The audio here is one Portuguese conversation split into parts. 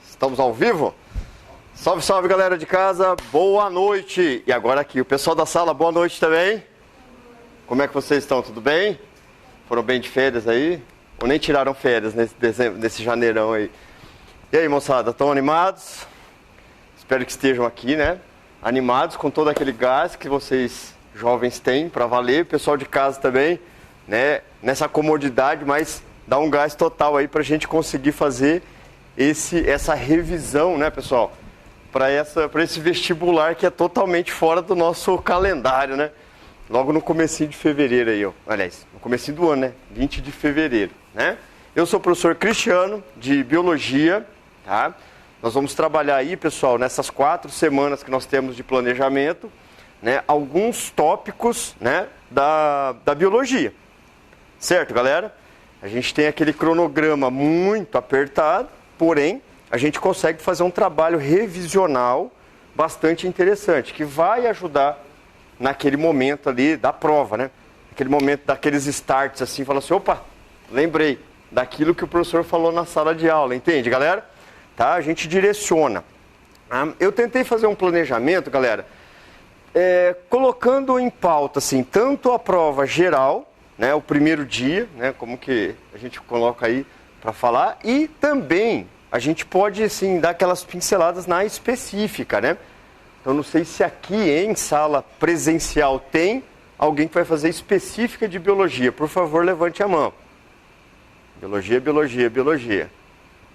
Estamos ao vivo? Salve, salve, galera de casa, boa noite! E agora aqui, o pessoal da sala, boa noite também. Como é que vocês estão? Tudo bem? Foram bem de férias aí? Ou nem tiraram férias nesse janeirão aí? E aí, moçada, estão animados? Espero que estejam aqui, né? Animados com todo aquele gás que vocês jovens têm para valer. O pessoal de casa também, né? Nessa comodidade, mas dá um gás total aí para a gente conseguir fazer essa revisão, né, pessoal? Para esse vestibular que é totalmente fora do nosso calendário, né? Logo no comecinho de fevereiro aí, ó. Aliás, no comecinho do ano, né? 20 de fevereiro, né? Eu sou o professor Cristiano, de Biologia, tá? Nós vamos trabalhar aí, pessoal, nessas 4 semanas que nós temos de planejamento, né? Alguns tópicos, né? Da Biologia. Certo, galera? A gente tem aquele cronograma muito apertado, porém, a gente consegue fazer um trabalho revisional bastante interessante, que vai ajudar naquele momento ali da prova, né? Aquele momento daqueles starts assim, fala assim, opa, lembrei daquilo que o professor falou na sala de aula, entende, galera? Tá? A gente direciona. Eu tentei fazer um planejamento, galera, colocando em pauta, assim, tanto a prova geral, né, o primeiro dia, né, como que a gente coloca aí para falar, e também a gente pode, assim, dar aquelas pinceladas na específica, né? Então, não sei se aqui em sala presencial tem alguém que vai fazer específica de biologia. Por favor, levante a mão. Biologia, biologia, biologia.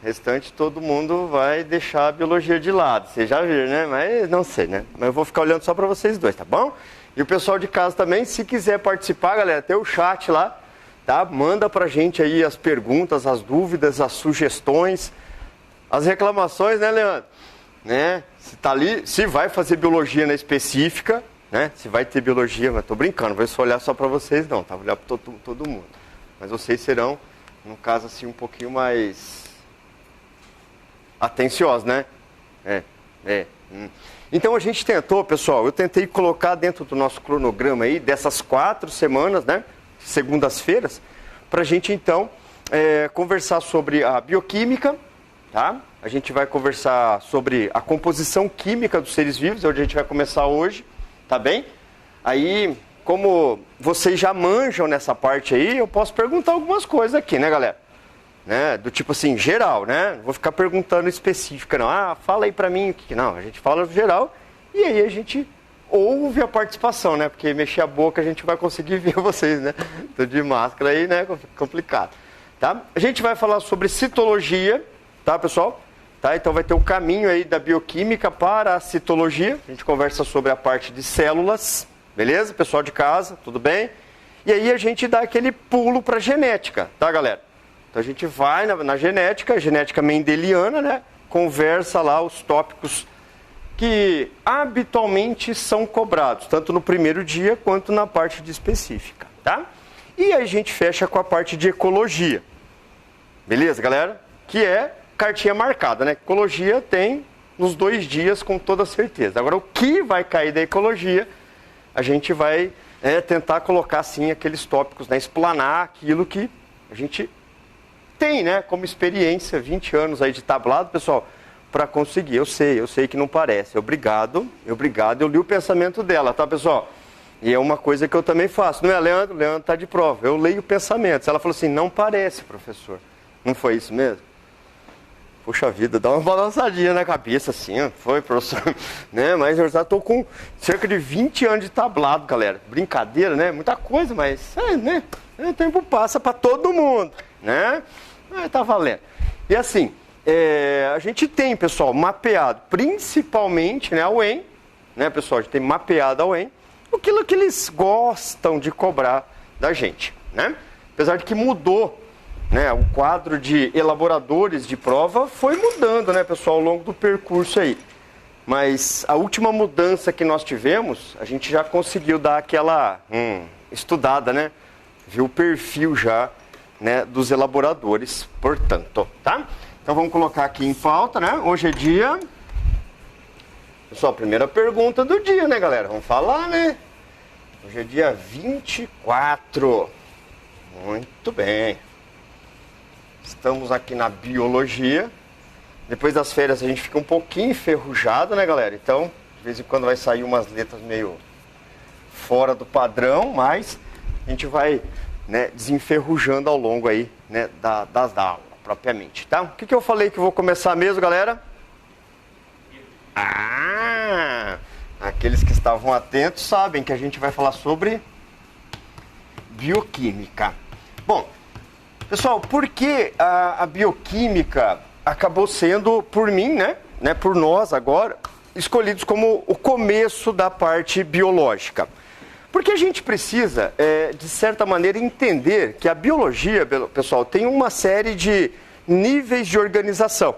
O restante, todo mundo vai deixar a biologia de lado. Vocês já viram, né? Mas não sei, né? Mas eu vou ficar olhando só para vocês dois, tá bom? E o pessoal de casa também, se quiser participar, galera, tem o chat lá, tá? Manda pra gente aí as perguntas, as dúvidas, as sugestões, as reclamações, né, Leandro? Né? Se tá ali, se vai fazer biologia na específica, né? Se vai ter biologia, mas tô brincando, vou só olhar só para vocês não, tá? Vou olhar para todo mundo. Mas vocês serão, no caso assim, um pouquinho mais atenciosos, né? Então a gente tentou, pessoal, eu tentei colocar dentro do nosso cronograma aí, dessas 4 semanas, né? Segundas-feiras, pra gente então conversar sobre a bioquímica, tá? A gente vai conversar sobre a composição química dos seres vivos, é onde a gente vai começar hoje, tá bem? Aí, como vocês já manjam nessa parte aí, eu posso perguntar algumas coisas aqui, né, galera? Né? Do tipo assim, geral, né? Não vou ficar perguntando específica, não. Ah, fala aí pra mim o que. Não, a gente fala geral e aí a gente ouve a participação, né? Porque mexer a boca a gente vai conseguir ver vocês, né? Tô de máscara aí, né? Complicado. Tá? A gente vai falar sobre citologia, tá, pessoal? Tá? Então vai ter o caminho aí da bioquímica para a citologia. A gente conversa sobre a parte de células, beleza? Pessoal de casa, tudo bem? E aí a gente dá aquele pulo para genética, tá, galera? Então a gente vai na genética mendeliana, né? Conversa lá os tópicos que habitualmente são cobrados, tanto no primeiro dia quanto na parte de específica, tá? E aí a gente fecha com a parte de ecologia. Beleza, galera? Que é cartinha marcada, né? Ecologia tem nos 2 dias com toda certeza. Agora, o que vai cair da ecologia, a gente vai tentar colocar, assim, aqueles tópicos, né? Explanar aquilo que a gente tem, né? Como experiência, 20 anos aí de tablado, pessoal, para conseguir. Eu sei que não parece. Obrigado, eu li o pensamento dela, tá, pessoal? E é uma coisa que eu também faço. Não é, Leandro? Leandro tá de prova. Eu leio pensamentos. Ela falou assim, não parece, professor. Não foi isso mesmo? Puxa vida, dá uma balançadinha na cabeça assim, ó. Foi, professor, né? Mas eu já tô com cerca de 20 anos de tablado, galera. Brincadeira, né? Muita coisa, mas, né? O tempo passa para todo mundo, né? Tá valendo. E assim, a gente tem, pessoal, mapeado, principalmente, né, a UEM, né, pessoal? A gente tem mapeado a UEM, aquilo que eles gostam de cobrar da gente, né? Apesar de que mudou, né, o quadro de elaboradores de prova foi mudando, né, pessoal, ao longo do percurso aí. Mas a última mudança que nós tivemos, a gente já conseguiu dar aquela estudada, né? Viu o perfil já, né, dos elaboradores, portanto, tá? Então vamos colocar aqui em pauta, né? Hoje é dia... Pessoal, primeira pergunta do dia, né, galera? Vamos falar, né? Hoje é dia 24. Muito bem. Estamos aqui na biologia, Depois das férias a gente fica um pouquinho enferrujado, né, galera? Então, de vez em quando vai sair umas letras meio fora do padrão, mas a gente vai, né, desenferrujando ao longo aí, né, das aulas, propriamente, tá? O que eu falei que eu vou começar mesmo, galera? Aqueles que estavam atentos sabem que a gente vai falar sobre bioquímica. Bom, pessoal, por que a bioquímica acabou sendo, por mim, né, por nós agora, escolhidos como o começo da parte biológica? Porque a gente precisa, de certa maneira, entender que a biologia, pessoal, tem uma série de níveis de organização,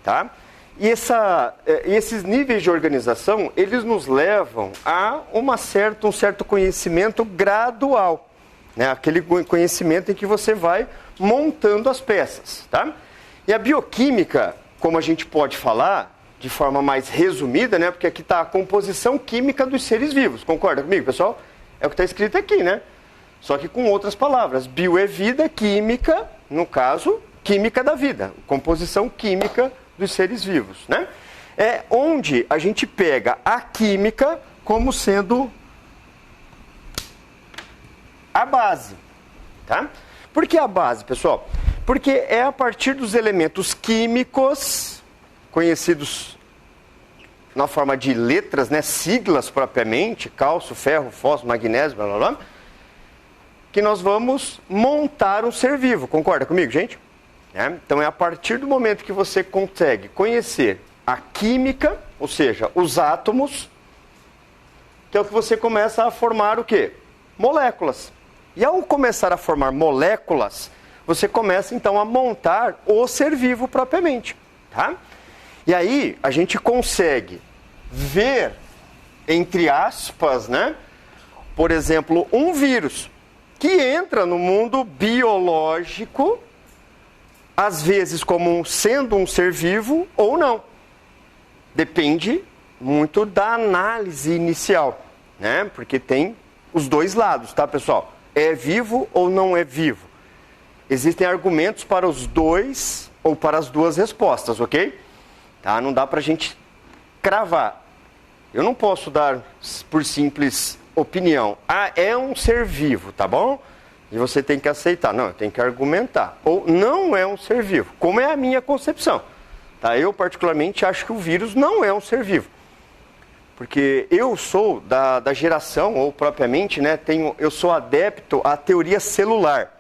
tá? E esses níveis de organização, eles nos levam a um certo conhecimento gradual, né? Aquele conhecimento em que você vai montando as peças, tá? E a bioquímica, como a gente pode falar, de forma mais resumida, né? Porque aqui está a composição química dos seres vivos. Concorda comigo, pessoal? É o que está escrito aqui, né? Só que com outras palavras. Bio é vida, química, no caso, química da vida. Composição química dos seres vivos, né? É onde a gente pega a química como sendo a base, tá? Por que a base, pessoal? Porque é a partir dos elementos químicos, conhecidos na forma de letras, né, siglas propriamente, cálcio, ferro, fósforo, magnésio, blá, blá, blá, que nós vamos montar um ser vivo. Concorda comigo, gente? Então é a partir do momento que você consegue conhecer a química, ou seja, os átomos, que é o que você começa a formar o quê? Moléculas. E ao começar a formar moléculas, você começa então a montar o ser vivo propriamente, tá? E aí a gente consegue ver, entre aspas, né, por exemplo, um vírus que entra no mundo biológico, às vezes como sendo um ser vivo ou não. Depende muito da análise inicial, né? Porque tem os dois lados, tá, pessoal? É vivo ou não é vivo? Existem argumentos para os dois ou para as duas respostas, ok? Tá? Não dá pra gente cravar. Eu não posso dar por simples opinião. É um ser vivo, tá bom? E você tem que aceitar. Não, eu tenho que argumentar. Ou não é um ser vivo, como é a minha concepção. Tá? Eu, particularmente, acho que o vírus não é um ser vivo. Porque eu sou da geração, ou propriamente, né, eu sou adepto à teoria celular.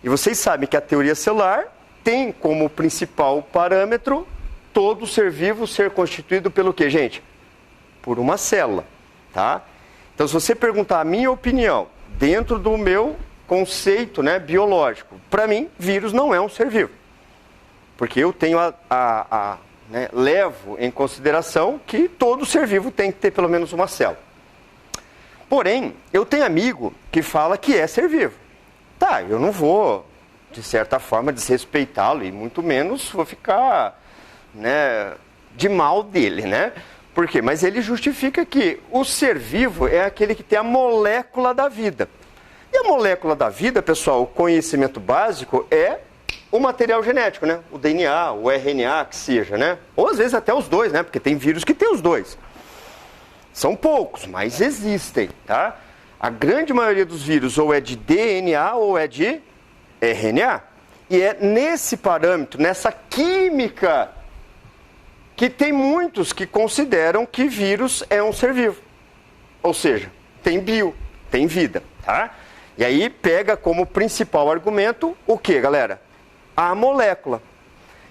E vocês sabem que a teoria celular tem como principal parâmetro todo ser vivo ser constituído pelo quê, gente? Por uma célula, tá? Então, se você perguntar a minha opinião, dentro do meu conceito, né, biológico, para mim, vírus não é um ser vivo. Porque eu tenho né, levo em consideração que todo ser vivo tem que ter pelo menos uma célula. Porém, eu tenho amigo que fala que é ser vivo. Tá, eu não vou, de certa forma, desrespeitá-lo e muito menos vou ficar, né, de mal dele, né? Por quê? Mas ele justifica que o ser vivo é aquele que tem a molécula da vida. E a molécula da vida, pessoal, o conhecimento básico é o material genético, né? O DNA, o RNA, que seja, né? Ou às vezes até os dois, né? Porque tem vírus que tem os dois. São poucos, mas existem, tá? A grande maioria dos vírus ou é de DNA ou é de RNA. E é nesse parâmetro, nessa química, que tem muitos que consideram que vírus é um ser vivo. Ou seja, tem tem vida, tá? E aí pega como principal argumento o que, galera? A molécula,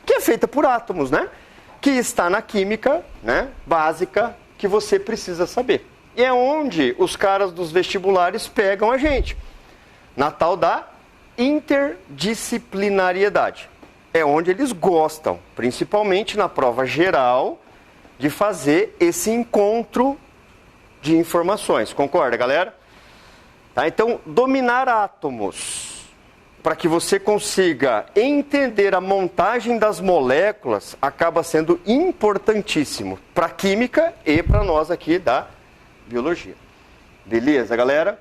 que é feita por átomos, né? Que está na química, né, básica que você precisa saber. E é onde os caras dos vestibulares pegam a gente, na tal da interdisciplinariedade. É onde eles gostam, principalmente na prova geral, de fazer esse encontro de informações. Concorda, galera? Tá? Então, dominar átomos, para que você consiga entender a montagem das moléculas, acaba sendo importantíssimo para a química e para nós aqui da biologia. Beleza, galera?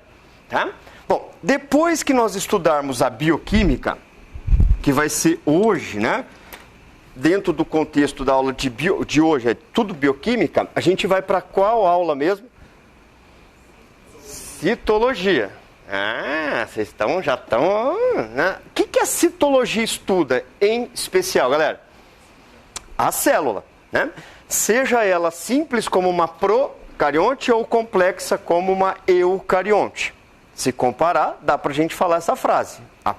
Tá? Bom, depois que nós estudarmos a bioquímica, que vai ser hoje, né? dentro do contexto da aula de hoje, é tudo bioquímica, a gente vai para qual aula mesmo? Citologia. Ah, vocês já estão... Né? O que a citologia estuda em especial, galera? A célula, né? Seja ela simples como uma procarionte ou complexa como uma eucarionte. Se comparar, dá para a gente falar essa frase. A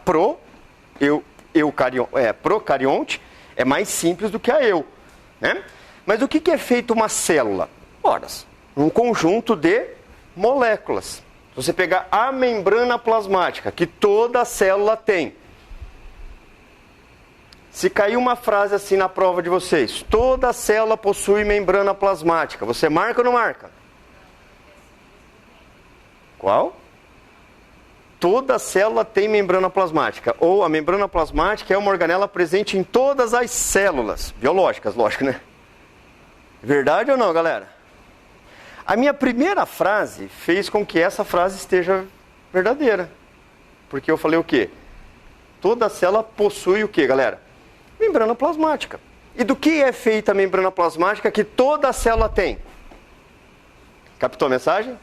procarionte é mais simples do que a eu, né? Mas o que é feito uma célula? Ora, um conjunto de moléculas. Se você pegar a membrana plasmática, que toda célula tem. Se cair uma frase assim na prova de vocês, toda célula possui membrana plasmática, você marca ou não marca? Qual? Toda célula tem membrana plasmática. Ou a membrana plasmática é uma organela presente em todas as células biológicas, lógico, né? Verdade ou não, galera? A minha primeira frase fez com que essa frase esteja verdadeira. Porque eu falei o quê? Toda célula possui o quê, galera? Membrana plasmática. E do que é feita a membrana plasmática que toda célula tem? Captou a mensagem?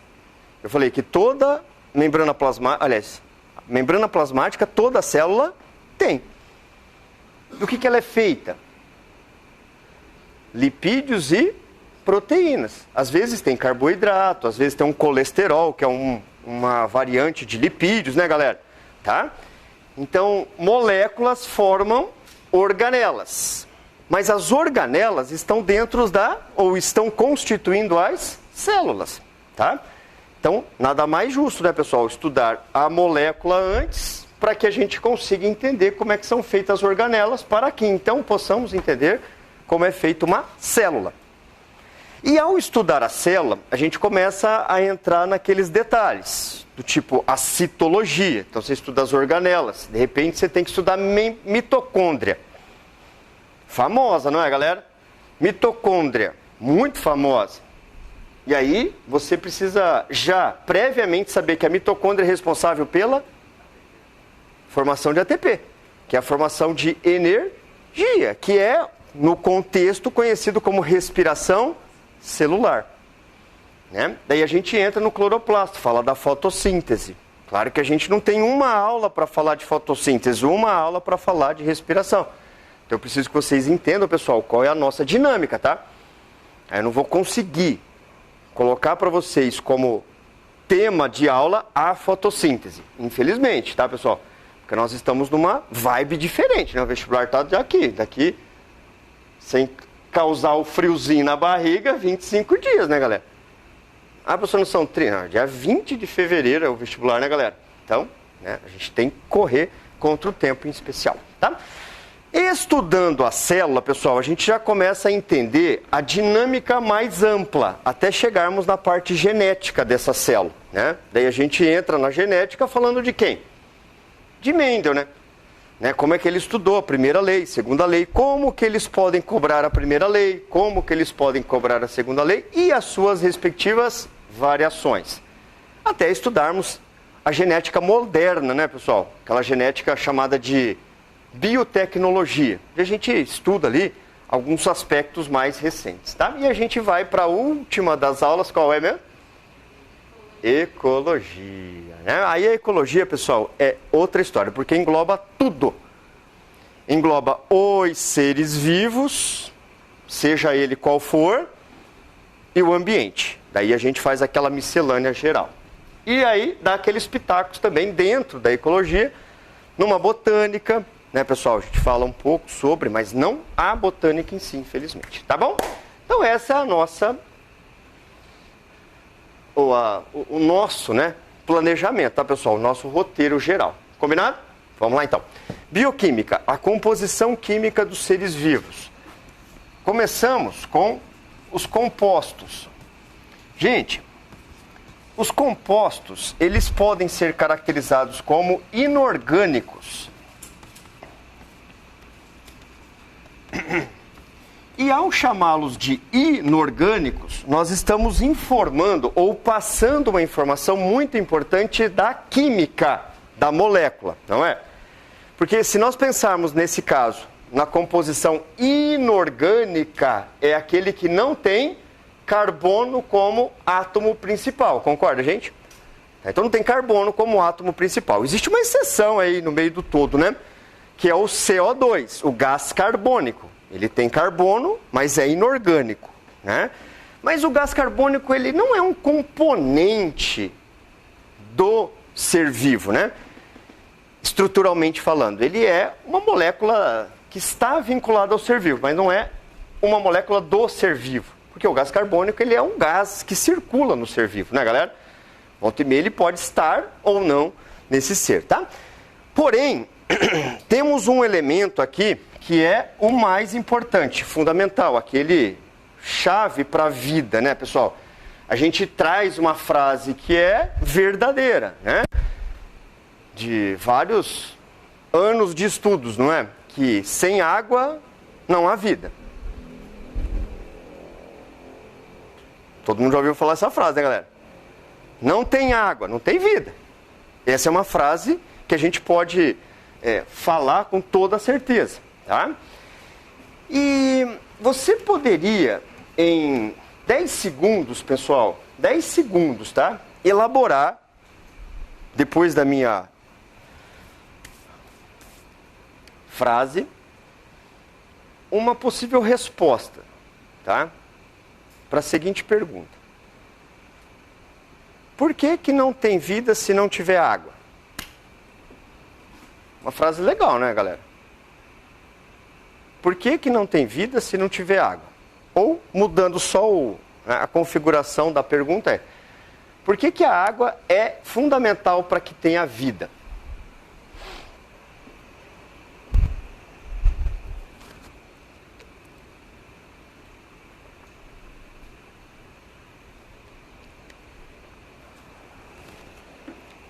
Eu falei que toda membrana plasmática, aliás, membrana plasmática toda célula tem. Do que ela é feita? Lipídios e proteínas. Às vezes tem carboidrato, às vezes tem um colesterol, que é uma variante de lipídios, né, galera? Tá? Então, moléculas formam organelas. Mas as organelas estão dentro ou estão constituindo as células, tá? Então, nada mais justo, né, pessoal, estudar a molécula antes para que a gente consiga entender como é que são feitas as organelas, para que então possamos entender como é feita uma célula. E ao estudar a célula, a gente começa a entrar naqueles detalhes, do tipo a citologia. Então, você estuda as organelas, de repente você tem que estudar mitocôndria. Famosa, não é, galera? Mitocôndria, muito famosa. E aí, você precisa já previamente saber que a mitocôndria é responsável pela formação de ATP, que é a formação de energia, que é, no contexto, conhecido como respiração celular. Né? Daí a gente entra no cloroplasto, fala da fotossíntese. Claro que a gente não tem uma aula para falar de fotossíntese, uma aula para falar de respiração. Então eu preciso que vocês entendam, pessoal, qual é a nossa dinâmica, tá? Eu não vou conseguir colocar para vocês como tema de aula a fotossíntese, infelizmente, tá, pessoal? Porque nós estamos numa vibe diferente, né? O vestibular está daqui, sem causar o friozinho na barriga, 25 dias, né, galera? Ah, professor, não são 30, dia 20 de fevereiro é o vestibular, né, galera? Então, né, a gente tem que correr contra o tempo em especial, tá? Estudando a célula, pessoal, a gente já começa a entender a dinâmica mais ampla, até chegarmos na parte genética dessa célula, né? Daí a gente entra na genética falando de quem? De Mendel, né? Como é que ele estudou a primeira lei, segunda lei, como que eles podem cobrar a primeira lei, como que eles podem cobrar a segunda lei e as suas respectivas variações. Até estudarmos a genética moderna, né, pessoal? Aquela genética chamada de biotecnologia. E a gente estuda ali alguns aspectos mais recentes, tá? E a gente vai para a última das aulas, qual é mesmo? Ecologia, né? Aí a ecologia, pessoal, é outra história, porque engloba tudo. Engloba os seres vivos, seja ele qual for, e o ambiente. Daí a gente faz aquela miscelânea geral. E aí dá aqueles pitacos também dentro da ecologia, numa botânica, né, pessoal? A gente fala um pouco sobre, mas não a botânica em si, infelizmente. Tá bom? Então essa é a nossa... o nosso, né, planejamento, tá, pessoal? O nosso roteiro geral. Combinado? Vamos lá, então. Bioquímica, a composição química dos seres vivos. Começamos com os compostos. Gente, os compostos, eles podem ser caracterizados como inorgânicos. E ao chamá-los de inorgânicos, nós estamos informando ou passando uma informação muito importante da química da molécula, não é? Porque se nós pensarmos nesse caso na composição inorgânica é aquele que não tem carbono como átomo principal. Concorda, gente? Então não tem carbono como átomo principal. Existe uma exceção aí no meio do todo, né? Que é o CO2, o gás carbônico. Ele tem carbono, mas é inorgânico, né? Mas o gás carbônico, ele não é um componente do ser vivo, né? Estruturalmente falando. Ele é uma molécula que está vinculada ao ser vivo, mas não é uma molécula do ser vivo. Porque o gás carbônico, ele é um gás que circula no ser vivo, né, galera? Volta e meia ele pode estar ou não nesse ser, tá? Porém, temos um elemento aqui que é o mais importante, fundamental, aquele chave para a vida, né, pessoal? A gente traz uma frase que é verdadeira, né? De vários anos de estudos, não é? Que sem água não há vida. Todo mundo já ouviu falar essa frase, né, galera? Não tem água, não tem vida. Essa é uma frase que a gente pode falar com toda certeza, tá? E você poderia, em 10 segundos, pessoal, 10 segundos, tá? Elaborar, depois da minha frase, uma possível resposta, tá? Para a seguinte pergunta: por que que não tem vida se não tiver água? Uma frase legal, né, galera? Por que que não tem vida se não tiver água? Ou, mudando só a configuração da pergunta, por que que a água é fundamental para que tenha vida?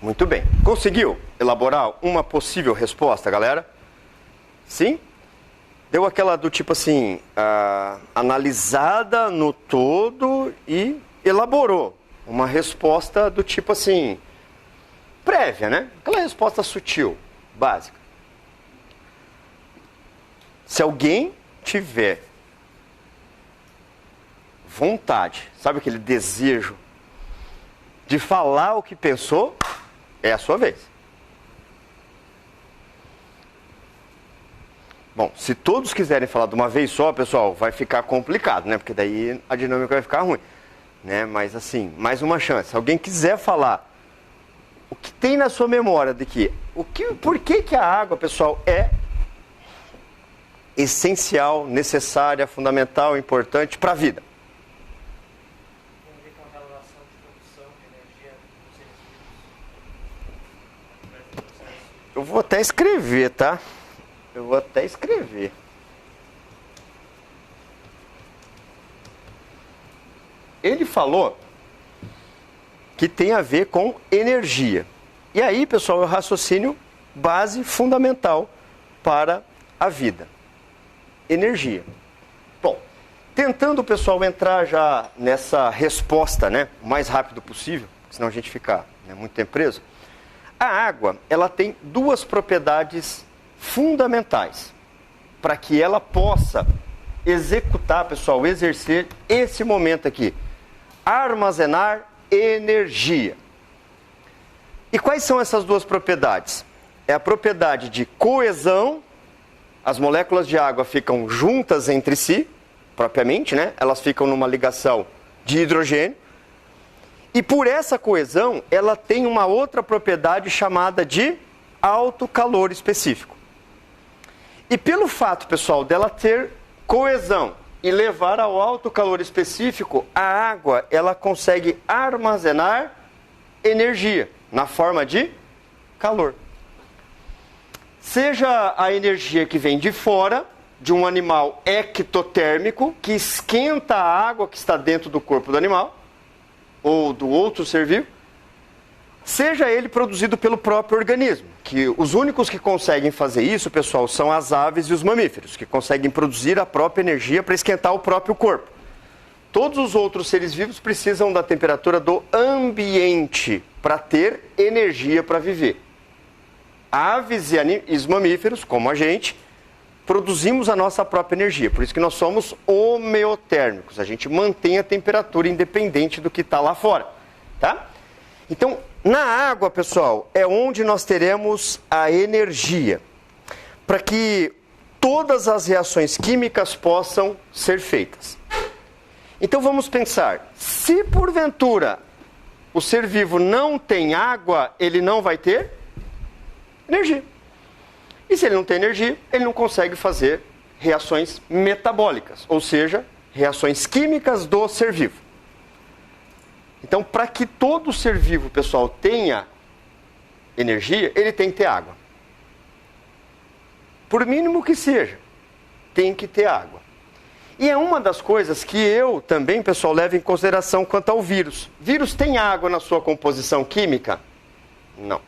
Muito bem. Conseguiu elaborar uma possível resposta, galera? Sim? Deu aquela do tipo assim, analisada no todo e elaborou uma resposta do tipo assim, prévia, né? Aquela resposta sutil, básica. Se alguém tiver vontade, sabe aquele desejo de falar o que pensou, é a sua vez. Bom, se todos quiserem falar de uma vez só, pessoal, vai ficar complicado, né? Porque daí a dinâmica vai ficar ruim, né? Mas assim, mais uma chance. Se alguém quiser falar o que tem na sua memória de que, por que que a água, pessoal, é essencial, necessária, fundamental, importante para a vida? Eu vou até escrever, tá? Eu vou até escrever. Ele falou que tem a ver com energia. E aí, pessoal, é o raciocínio base fundamental para a vida. Energia. Bom, tentando, pessoal, entrar já nessa resposta, né, o mais rápido possível, senão a gente fica muito tempo preso. A água, ela tem duas propriedades fundamentais para que ela possa executar, pessoal, exercer esse momento aqui. Armazenar energia. E quais são essas duas propriedades? É a propriedade de coesão, as moléculas de água ficam juntas entre si, propriamente, né? Elas ficam numa ligação de hidrogênio. E por essa coesão, ela tem uma outra propriedade chamada de alto calor específico. E pelo fato, pessoal, dela ter coesão e levar ao alto calor específico, a água, ela consegue armazenar energia na forma de calor. Seja a energia que vem de fora, de um animal ectotérmico, que esquenta a água que está dentro do corpo do animal, ou do outro ser vivo, seja ele produzido pelo próprio organismo, que os únicos que conseguem fazer isso, pessoal, são as aves e os mamíferos, que conseguem produzir a própria energia para esquentar o próprio corpo. Todos os outros seres vivos precisam da temperatura do ambiente para ter energia para viver. Aves e os mamíferos, como a gente, produzimos a nossa própria energia. Por isso que nós somos homeotérmicos. A gente mantém a temperatura independente do que está lá fora. Tá? Então, na água, pessoal, é onde nós teremos a energia para que todas as reações químicas possam ser feitas. Então vamos pensar, se porventura o ser vivo não tem água, ele não vai ter energia. E se ele não tem energia, ele não consegue fazer reações metabólicas, ou seja, reações químicas do ser vivo. Então, para que todo ser vivo, pessoal, tenha energia, ele tem que ter água. Por mínimo que seja, tem que ter água. E é uma das coisas que eu também, pessoal, levo em consideração quanto ao vírus. Vírus tem água na sua composição química? Não.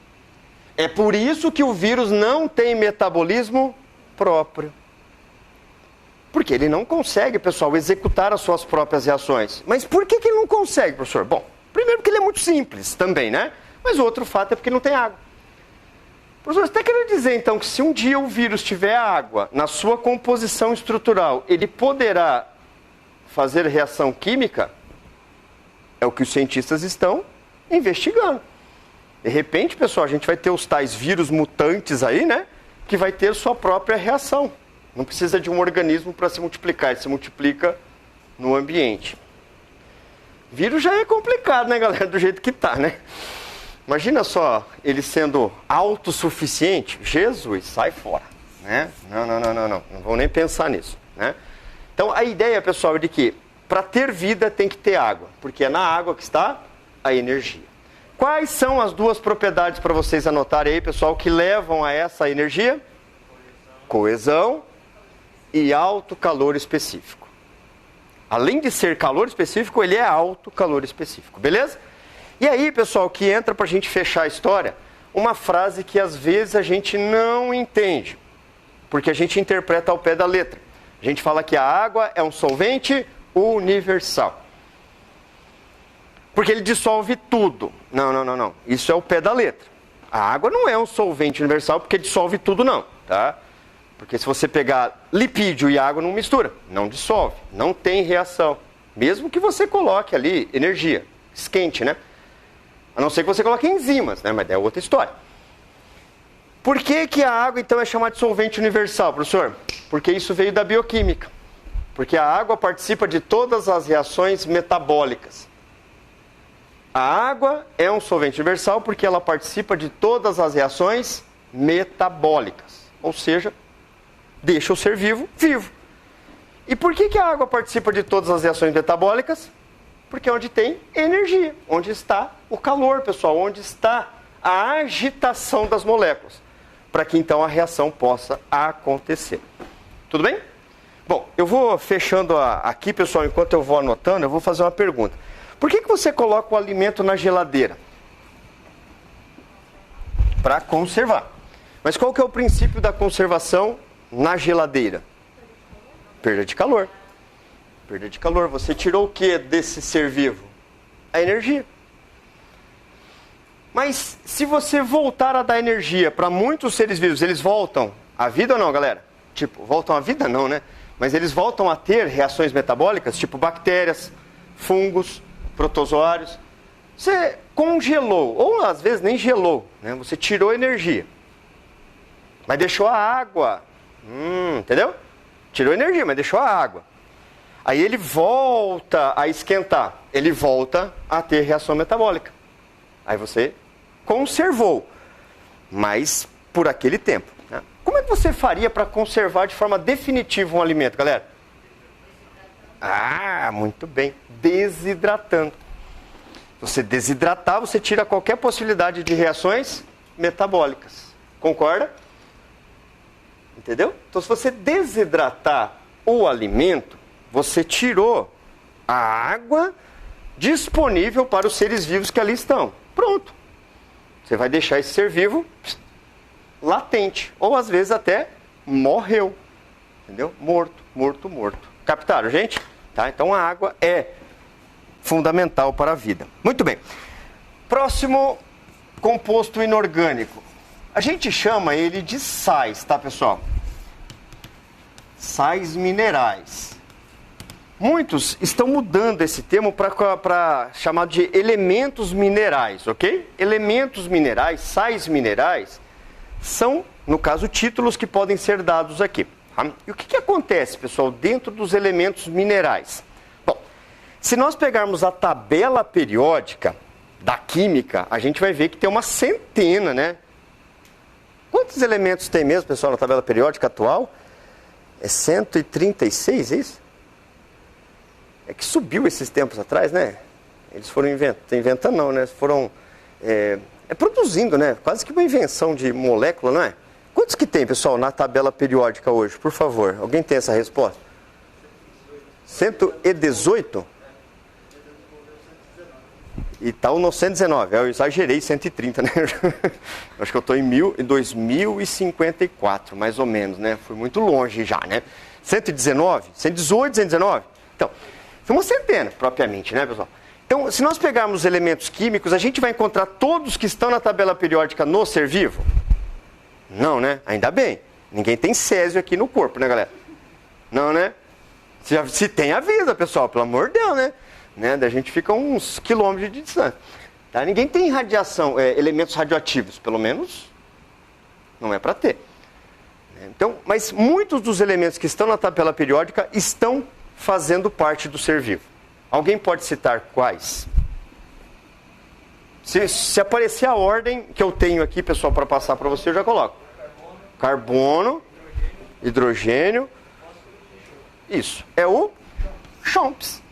É por isso que o vírus não tem metabolismo próprio. Porque ele não consegue, pessoal, executar as suas próprias reações. Mas por que ele não consegue, professor? Bom, primeiro porque ele é muito simples também, né? Mas o outro fato é porque não tem água. Professor, você está querendo dizer, então, que se um dia o vírus tiver água na sua composição estrutural, ele poderá fazer reação química? É o que os cientistas estão investigando. De repente, pessoal, a gente vai ter os tais vírus mutantes aí, né? Que vai ter sua própria reação. Não precisa de um organismo para se multiplicar, ele se multiplica no ambiente. Vírus já é complicado, né, galera? Do jeito que tá, né? Imagina só, ele sendo autossuficiente. Jesus, sai fora. Né? Não vou nem pensar nisso. Né? Então, a ideia, pessoal, é de que para ter vida tem que ter água. Porque é na água que está a energia. Quais são as duas propriedades para vocês anotarem aí, pessoal, que levam a essa energia? Coesão e alto calor específico. Além de ser calor específico, ele é alto calor específico. Beleza? E aí, pessoal, que entra para a gente fechar a história, uma frase que às vezes a gente não entende, porque a gente interpreta ao pé da letra. A gente fala que a água é um solvente universal. Porque ele dissolve tudo. Não. Isso é o pé da letra. A água não é um solvente universal porque dissolve tudo, não. Tá? Porque se você pegar lipídio e água não mistura, não dissolve, não tem reação. Mesmo que você coloque ali energia, esquente, né? A não ser que você coloque enzimas, né? Mas é outra história. Por que a água, então, é chamada de solvente universal, professor? Porque isso veio da bioquímica. Porque a água participa de todas as reações metabólicas. A água é um solvente universal porque ela participa de todas as reações metabólicas. Ou seja, deixa o ser vivo, vivo. E por que a água participa de todas as reações metabólicas? Porque é onde tem energia, onde está o calor, pessoal, onde está a agitação das moléculas, para que então a reação possa acontecer. Tudo bem? Bom, eu vou fechando aqui, pessoal, enquanto eu vou anotando, eu vou fazer uma pergunta. Por que você coloca o alimento na geladeira? Para conservar. Mas qual que é o princípio da conservação na geladeira? Perda de calor. Perda de calor. Você tirou o que desse ser vivo? A energia. Mas se você voltar a dar energia para muitos seres vivos, eles voltam à vida ou não, galera? Tipo, voltam à vida não, né? Mas eles voltam a ter reações metabólicas, tipo bactérias, fungos, protozoários. Você congelou, ou às vezes nem gelou, né? Você tirou energia. Mas deixou a água. Entendeu? Tirou energia, mas deixou a água. Aí ele volta a esquentar. Ele volta a ter reação metabólica. Aí você conservou. Mas por aquele tempo. Né? Como é que você faria para conservar de forma definitiva um alimento, galera? Muito bem. Desidratando. Você desidratar, você tira qualquer possibilidade de reações metabólicas. Concorda? Entendeu? Então, se você desidratar o alimento, você tirou a água disponível para os seres vivos que ali estão. Pronto. Você vai deixar esse ser vivo latente. Ou, às vezes, até morreu. Entendeu? Morto. Captaram, gente? Tá? Então, a água é fundamental para a vida. Muito bem. Próximo composto inorgânico. A gente chama ele de sais, tá, pessoal? sais minerais. Muitos estão mudando esse termo para chamar de elementos minerais, ok? Elementos minerais, sais minerais, são, no caso, títulos que podem ser dados aqui. Tá? E o que acontece, pessoal, dentro dos elementos minerais? Bom, se nós pegarmos a tabela periódica da química, a gente vai ver que tem uma centena, né? Quantos elementos tem mesmo, pessoal, na tabela periódica atual? É 136, é isso? É que subiu esses tempos atrás, né? Eles foram inventando não, né? Foram produzindo, né? Quase que uma invenção de molécula, não é? Quantos que tem, pessoal, na tabela periódica hoje? Por favor, alguém tem essa resposta? 118? E tá o 919. Eu exagerei 130, né? Acho que eu estou em 2054, mais ou menos, né? Fui muito longe já, né? 119? 118, 119? Então, foi uma centena, propriamente, né, pessoal? Então, se nós pegarmos os elementos químicos, a gente vai encontrar todos que estão na tabela periódica no ser vivo? Não, né? Ainda bem. Ninguém tem césio aqui no corpo, né, galera? Não, né? Se tem, avisa, pessoal, pelo amor de Deus, né? Da gente fica uns quilômetros de distância. Tá? Ninguém tem radiação, elementos radioativos, pelo menos não é para ter. Então, mas muitos dos elementos que estão na tabela periódica estão fazendo parte do ser vivo. Alguém pode citar quais? Se aparecer a ordem que eu tenho aqui, pessoal, para passar para você, eu já coloco. Carbono, hidrogênio. Isso. É o CHOMPS.